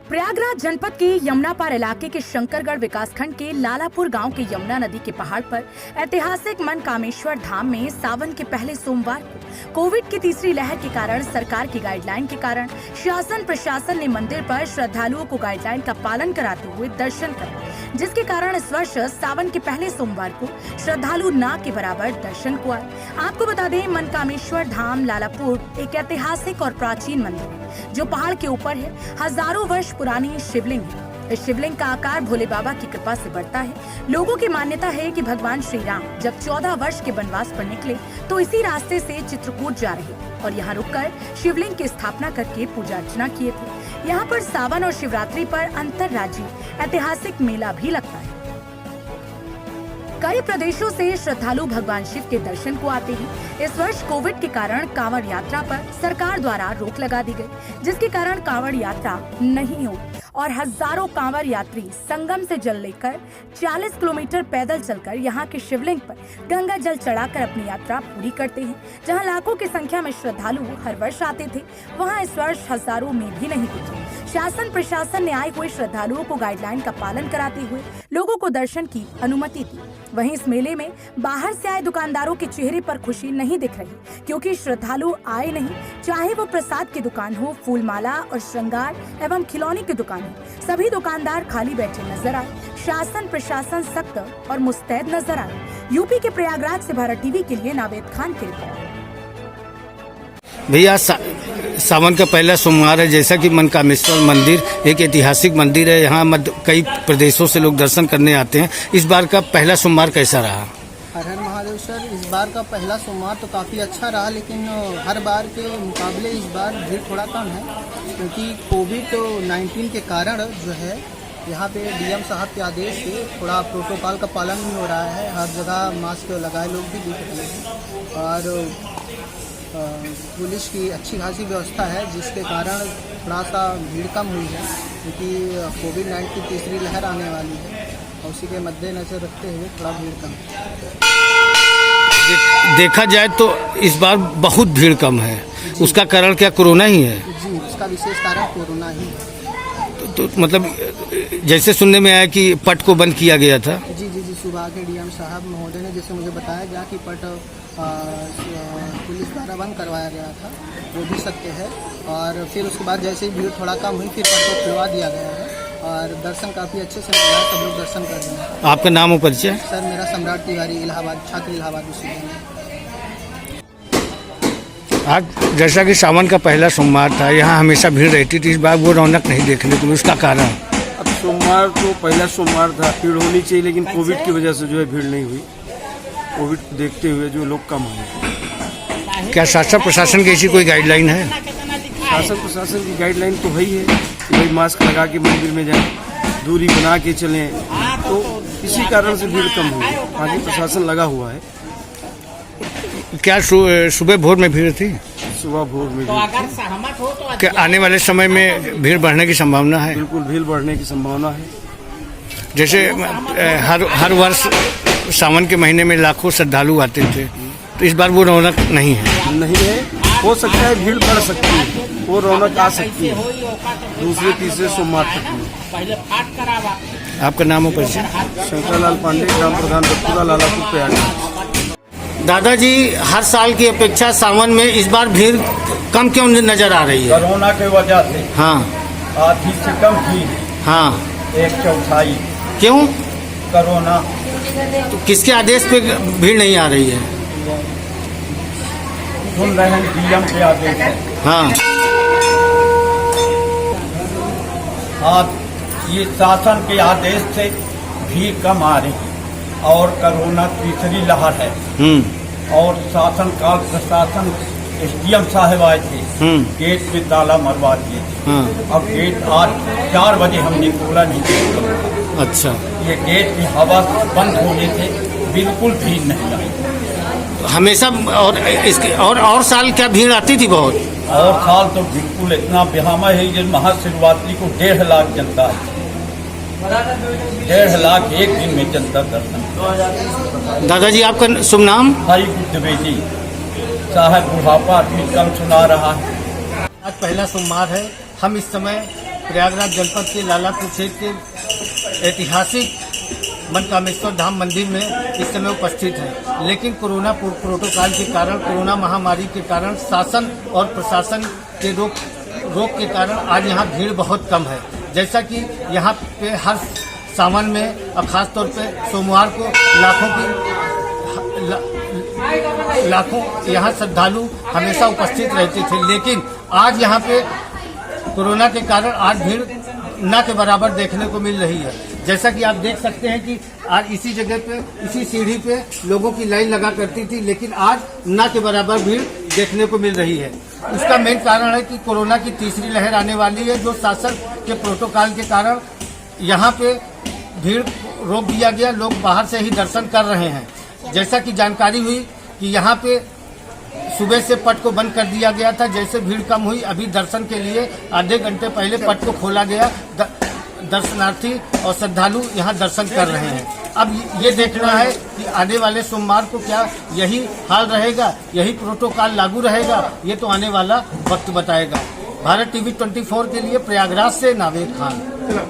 प्रयागराज जनपद के यमुनापार इलाके के शंकरगढ़ विकासखंड के लालापुर गांव के यमुना नदी के पहाड़ पर ऐतिहासिक मनकामेश्वर धाम में सावन के पहले सोमवार को कोविड की तीसरी लहर के कारण सरकार की गाइडलाइन के कारण शासन प्रशासन ने मंदिर पर श्रद्धालुओं को गाइडलाइन का पालन कराते हुए दर्शन करे, जिसके कारण इस वर्ष सावन के पहले सोमवार को श्रद्धालु ना के बराबर दर्शन को आए। आपको बता दें, मनकामेश्वर धाम लालापुर एक ऐतिहासिक और प्राचीन मंदिर है जो पहाड़ के ऊपर है। हजारों वर्ष पुरानी शिवलिंग है। इस शिवलिंग का आकार भोले बाबा की कृपा से बढ़ता है। लोगों की मान्यता है कि भगवान श्री राम जब 14 वर्ष के वनवास पर निकले तो इसी रास्ते से चित्रकूट जा रहे और यहाँ रुककर शिवलिंग की स्थापना करके पूजा अर्चना किए थे। यहाँ पर सावन और शिवरात्रि पर अंतर्राज्यीय ऐतिहासिक मेला भी लगता है। कई प्रदेशों से श्रद्धालु भगवान शिव के दर्शन को आते हैं। इस वर्ष कोविड के कारण कांवड़ यात्रा पर सरकार द्वारा रोक लगा दी गई, जिसके कारण कांवड़ यात्रा नहीं हुई और हजारों कांवड़ यात्री संगम से जल लेकर 40 किलोमीटर पैदल चलकर यहाँ के शिवलिंग पर गंगा जल चढ़ाकर अपनी यात्रा पूरी करते हैं। जहाँ लाखों की संख्या में श्रद्धालु हर वर्ष आते थे, वहाँ इस वर्ष हजारों में भी नहीं पहुंचे। शासन प्रशासन ने आए हुए श्रद्धालुओं को गाइडलाइन का पालन कराते हुए लोगों को दर्शन की अनुमति दी। वहीं इस मेले में बाहर से आए दुकानदारों के चेहरे पर खुशी नहीं दिख रही, क्योंकि श्रद्धालु आए नहीं, चाहे वो प्रसाद की दुकान हो, फूल माला और श्रृंगार एवं खिलौने की दुकान हो, सभी दुकानदार खाली बैठे नजर आए। शासन प्रशासन सख्त और मुस्तैद नजर आए। यूपी के प्रयागराज से भारत टीवी के लिए नावेद खान की रिपोर्ट। भैया सावन का पहला सोमवार है, जैसा कि मनकामेश्वर मंदिर एक ऐतिहासिक मंदिर है। यहाँ कई प्रदेशों से लोग दर्शन करने आते हैं। इस बार का पहला सोमवार कैसा रहा? हर हर महादेव सर, इस बार का पहला सोमवार तो काफ़ी अच्छा रहा, लेकिन हर बार के मुकाबले इस बार भीड़ थोड़ा कम है, क्योंकि कोविड-19 के कारण जो है यहाँ पे डीएम साहब के आदेश से थोड़ा प्रोटोकॉल का पालन नहीं हो रहा है। हर जगह मास्क लगाए लोग भी दिख रहे हैं और पुलिस की अच्छी खासी व्यवस्था है, जिसके कारण थोड़ा सा भीड़ कम हुई है, क्योंकि कोविड-19 की तीसरी लहर आने वाली है और उसी के मद्देनजर रखते हुए थोड़ा भीड़ कम है। देखा जाए तो इस बार बहुत भीड़ कम है, उसका कारण क्या कोरोना ही है? जी, उसका विशेष कारण कोरोना ही है। तो मतलब जैसे सुनने में आया कि पट को बंद किया गया था। जी, सुबह के डीएम साहब महोदय ने जैसे मुझे बताया गया कि पट पुलिस द्वारा बंद करवाया गया था, वो भी सत्य है। और फिर उसके बाद जैसे ही भीड़ थोड़ा कम हुई, फिर पट को खुलवा दिया गया है और दर्शन काफ़ी अच्छे से मिला, सब लोग दर्शन कर रहे हैं। आपका नाम और परिचय? सर, मेरा सम्राट तिवारी, इलाहाबाद छात्र, इलाहाबाद विश्वविद्यालय। आज जैसा कि सावन का पहला सोमवार था, यहाँ हमेशा भीड़ रहती थी, इस बार वो रौनक नहीं देखने को, उसका कारण? अब सोमवार तो पहला सोमवार था, भीड़ होनी चाहिए, लेकिन कोविड की वजह से जो है भीड़ नहीं हुई। कोविड को देखते हुए जो लोग कम हुए। क्या शासन प्रशासन की ऐसी कोई गाइडलाइन है? शासन प्रशासन की गाइडलाइन तो वही है कि भाई मास्क लगा के मंदिर में जाएं, दूरी बना के चलें, तो इसी कारण से भीड़ कम हुई। बाकी प्रशासन लगा हुआ है। क्या सुबह भोर में भीड़ थी? सुबह भोर में भीड़। क्या आने वाले समय में भीड़ बढ़ने की संभावना है? बिल्कुल भीड़ बढ़ने की संभावना है। जैसे हर वर्ष सावन के महीने में लाखों श्रद्धालु आते थे, तो इस बार वो रौनक नहीं है। हो सकता है भीड़ बढ़ सकती है, वो रौनक आ सकती है दूसरे तीसरे सोमवार तक में। आपका नाम और परिचय? शंकरलाल पांडे, ग्राम प्रधान दत्तपुरा, लालापुर, प्रयागराज। दादाजी, हर साल की अपेक्षा सावन में इस बार भीड़ कम क्यों नजर आ रही है? कोरोना की वजह से। हाँ, आधी से कम थी। हाँ, 1/4। क्यों? कोरोना। तो किसके आदेश पे भीड़ नहीं आ रही है? सुन रहे हैं डीएम के आदेश है। हाँ, आज ये शासन के आदेश से भीड़ कम आ रही है और कोरोना तीसरी लहर है। और शासन काल प्रशासन एसडीएम साहब आए थे, गेट पे ताला मरवा दिए थे। अब गेट आज 4 बजे हमने खोला नहीं किया। अच्छा, ये गेट की हवा बंद होने से बिल्कुल भीड़ नहीं आई। हमेशा और साल क्या भीड़ आती थी बहुत? और साल तो बिल्कुल इतना बेहामा है। ये महाशिवरात्रि को 1.5 लाख जनता है। 1.5 लाख एक दिन में जनता दर्शन। दादाजी, आपका शुभ नाम? हरि द्विवेदी साहब। बुढ़ापा आदमी कम सुना रहा है। आज पहला सोमवार है। हम इस समय प्रयागराज जनपद के लालापुर क्षेत्र के ऐतिहासिक मनकामेश्वर धाम मंदिर में इस समय उपस्थित हैं, लेकिन कोरोना प्रोटोकॉल के कारण, कोरोना महामारी के कारण, शासन और प्रशासन के रोक के कारण आज यहाँ भीड़ बहुत कम है। जैसा कि यहाँ पे हर सावन में और खास तौर पे सोमवार को लाखों यहाँ श्रद्धालु हमेशा उपस्थित रहते थे, लेकिन आज यहाँ पे कोरोना के कारण आज भीड़ न के बराबर देखने को मिल रही है। जैसा कि आप देख सकते हैं कि आज इसी जगह पे, इसी सीढ़ी पे लोगों की लाइन लगा करती थी, लेकिन आज न के बराबर भीड़ देखने को मिल रही है। उसका मेन कारण है कि कोरोना की तीसरी लहर आने वाली है, जो शासन के प्रोटोकॉल के कारण यहाँ पे भीड़ रोक दिया गया। लोग बाहर से ही दर्शन कर रहे हैं। जैसा कि जानकारी हुई कि यहाँ पे सुबह से पट को बंद कर दिया गया था। जैसे भीड़ कम हुई, अभी दर्शन के लिए आधे घंटे पहले पट को खोला गया। दर्शनार्थी और श्रद्धालु यहाँ दर्शन कर रहे हैं। अब ये देखना है कि आने वाले सोमवार को क्या यही हाल रहेगा, यही प्रोटोकॉल लागू रहेगा, ये तो आने वाला वक्त बताएगा। भारत टीवी 24 के लिए प्रयागराज से नावेद खान।